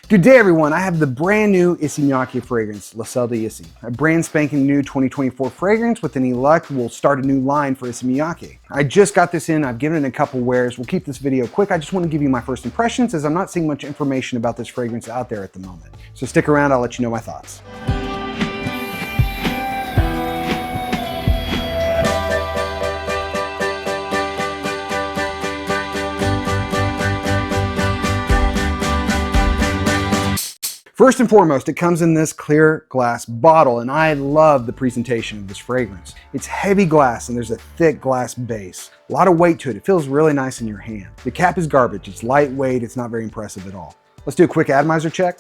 Good day, everyone. I have the brand new Issey Miyake fragrance, L'Occell d'Issey. A brand spanking new 2024 fragrance. With any luck, we'll start a new line for Issey Miyake. I just got this in. I've given it a couple wears. We'll keep this video quick. I just want to give you my first impressions as I'm not seeing much information about this fragrance out there at the moment. So stick around. I'll let you know my thoughts. First and foremost, it comes in this clear glass bottle, and I love the presentation of this fragrance. It's heavy glass and there's a thick glass base. A lot of weight to it. It feels really nice in your hand. The cap is garbage. It's lightweight. It's not very impressive at all. Let's do a quick atomizer check.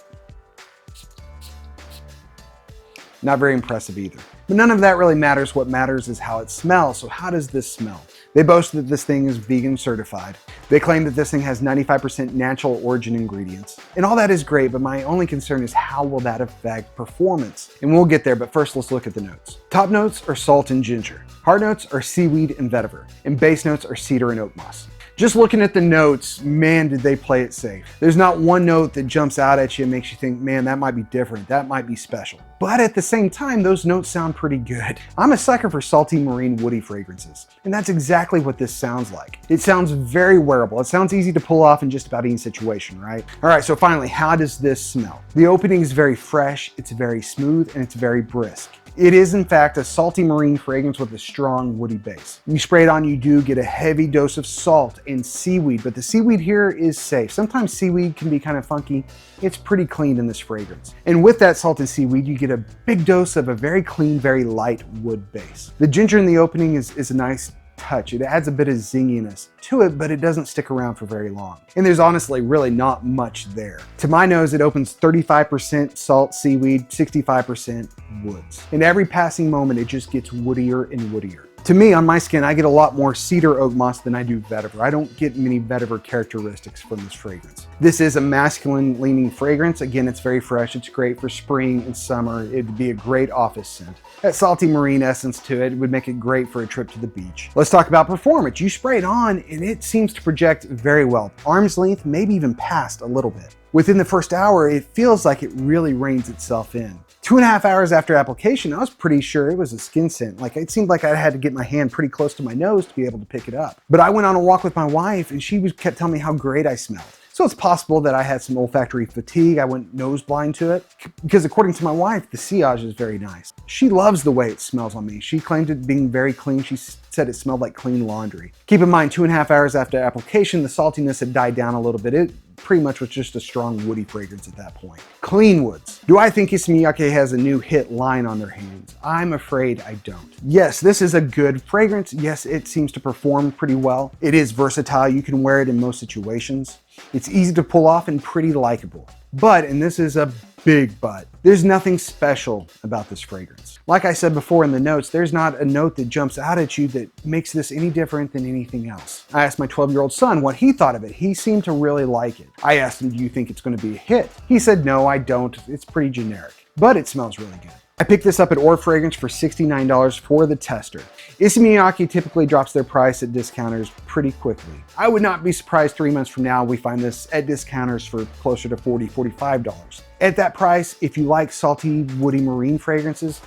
Not very impressive either. But none of that really matters. What matters is how it smells. So how does this smell? They boast that this thing is vegan certified. They claim that this thing has 95% natural origin ingredients. And all that is great, but my only concern is how will that affect performance? And we'll get there, but first let's look at the notes. Top notes are salt and ginger. Heart notes are seaweed and vetiver. And base notes are cedar and oak moss. Just looking at the notes, man, did they play it safe. There's not one note that jumps out at you and makes you think, man, that might be different, that might be special. But at the same time, those notes sound pretty good. I'm a sucker for salty, marine, woody fragrances, and that's exactly what this sounds like. It sounds very wearable. It sounds easy to pull off in just about any situation, right? All right, so finally, how does this smell? The opening is very fresh, it's very smooth, and it's very brisk. It is, in fact, a salty marine fragrance with a strong woody base. You spray it on, you do get a heavy dose of salt and seaweed, but the seaweed here is safe. Sometimes seaweed can be kind of funky. It's pretty clean in this fragrance. And with that salt and seaweed, you get a big dose of a very clean, very light wood base. The ginger in the opening is a nice touch. It adds a bit of zinginess to it, but it doesn't stick around for very long. And there's honestly really not much there. To my nose, it opens 35% salt, seaweed, 65% woods. In every passing moment, it just gets woodier and woodier. To me, on my skin, I get a lot more cedar oak moss than I do vetiver. I don't get many vetiver characteristics from this fragrance. This is a masculine leaning fragrance. Again, it's very fresh. It's great for spring and summer. It'd be a great office scent. That salty marine essence to it would make it great for a trip to the beach. Let's talk about performance. You spray it on and it seems to project very well. Arm's length, maybe even past a little bit. Within the first hour, it feels like it really reins itself in. 2.5 hours after application, I was pretty sure it was a skin scent. Like, it seemed like I had to get my hand pretty close to my nose to be able to pick it up. But I went on a walk with my wife and she kept telling me how great I smelled. So it's possible that I had some olfactory fatigue. I went nose blind to it because according to my wife, the sillage is very nice. She loves the way it smells on me. She claimed it being very clean. She said it smelled like clean laundry. Keep in mind, 2.5 hours after application, the saltiness had died down a little bit. It pretty much was just a strong woody fragrance at that point. Clean woods. Do I think Issey Miyake has a new hit line on their hands? I'm afraid I don't. Yes, this is a good fragrance. Yes, it seems to perform pretty well. It is versatile. You can wear it in most situations. It's easy to pull off and pretty likable. But, and this is a big but, there's nothing special about this fragrance. Like I said before in the notes, there's not a note that jumps out at you that makes this any different than anything else. I asked my 12-year-old son what he thought of it. He seemed to really like it. I asked him, do you think it's going to be a hit? He said, no, I don't. It's pretty generic, but it smells really good. I picked this up at Or Fragrance for $69 for the tester. Issey Miyake typically drops their price at discounters pretty quickly. I would not be surprised 3 months from now we find this at discounters for closer to $40, $45. At that price, if you like salty, woody marine fragrances,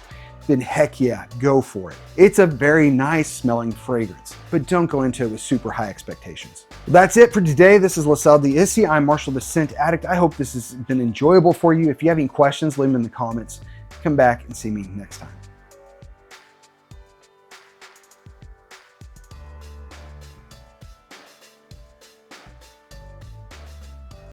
then heck yeah, go for it. It's a very nice smelling fragrance, but don't go into it with super high expectations. That's it for today. This is L'Occell d'Issey. I'm Marshall the Scent Addict. I hope this has been enjoyable for you. If you have any questions, leave them in the comments. Come back and see me next time.